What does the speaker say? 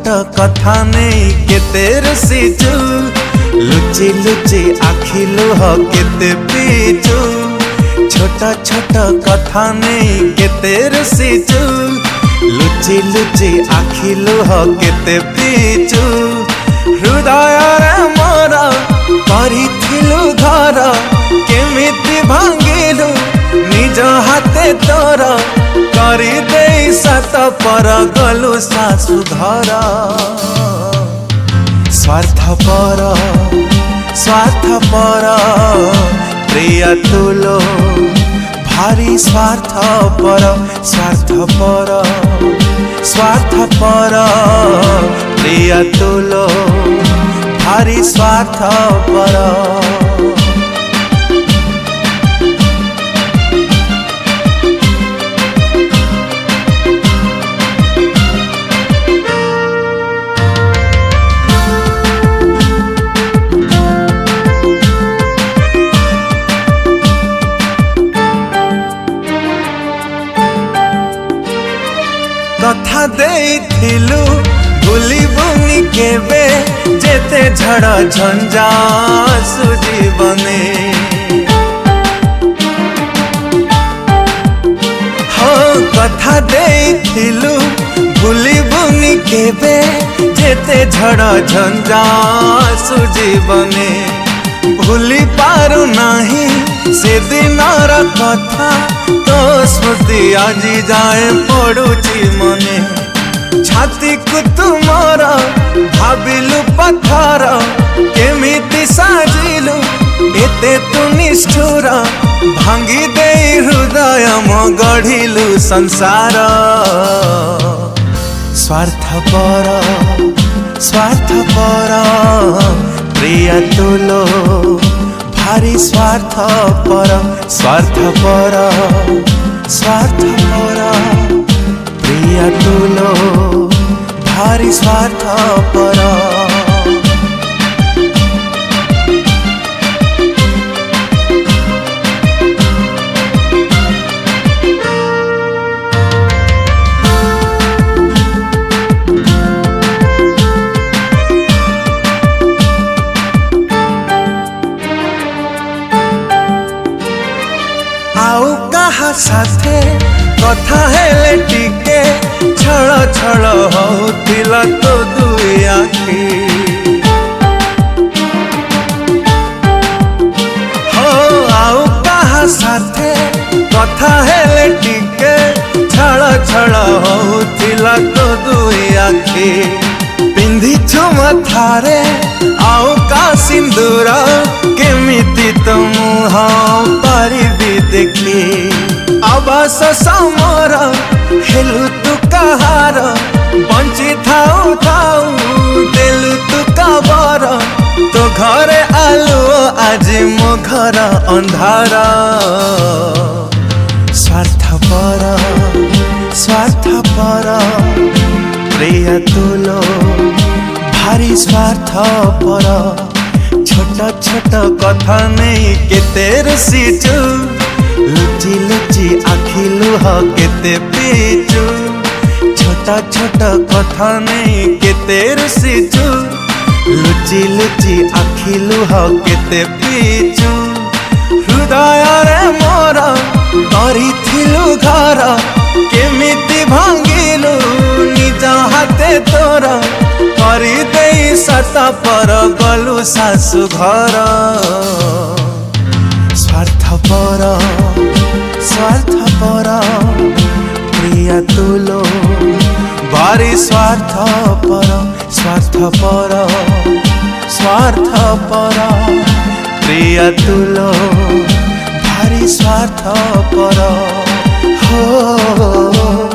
कथा नहीं केते रुसीचु लुचि लुचि आखि लुह केते पीचु छोटा छोटा कथा नहीं केते रुसीचु लुचि लुचि आखि लुह केते पीचु हृदय रे मोर करिथिलु घर केमिति भांगिलु निज हाथे तोर करी दे सत पर गलु सासु घर स्वार्थपर स्वार्थपर प्रिय तुलो भारी स्वार्थपर स्वार्थपर स्वार्थपर प्रिय तुलो भारी स्वार्थपर कथा देइथिलु भूलिबुनि केबे जेते झड़ झंझा सुजीवने हो कथा देइथिलु भूलिबुनि केबे जेते झड़ झंझा सुजीवने भूली पारु नाही से दिनर कथा तो स्मृति आजी जाए पड़ुची मने छाती को तुमर भाविलु पत्थर केमिति साजिलु एते तु निष्ठुर भांगी दे हृदय मो गढ़िलु संसार स्वार्थपर स्वार्थपर प्रिय तुलो भारी स्वार्थपर स्वार्थपर स्वार्थपर प्रिय तुलो भारी स्वार्थपर आउ कहा साथे कथा हेले टिके छळ छळ होतिला तो दुई आखी हो आउ कहा साथे कथा हेले टिके छळ छळ होतिला तो दुई आखी पिंधिछु मथारे आउ का सिंदूर केमिति तो मुह पारिबी देखी आवास समर हेलु तु कहार बंची थाऊ थाऊ देलु तु कबर तो घरे आलु आज मो घर अंधार स्वार्थपर स्वार्थपर प्रिय तुलो भारी स्वार्थपर छोटा छोटा कथा नहीं केते रुसीचु लुचि लुचि आखि लुह केते पीचु छोटा छोटा कथा नहीं केते रुसीचु लुचि लुचि आखि लुह केते पीचु हृदय रे मोर करिथिलु घर केमिति भांगिलु निज हाथे तोर करी दे सत पर गलु सासु घर स्वार्थपर स्वार्थपर प्रिय तुलो भारी स्वार्थपर स्वार्थपर स्वार्थपर प्रिय तुलो भारी स्वार्थपर हो।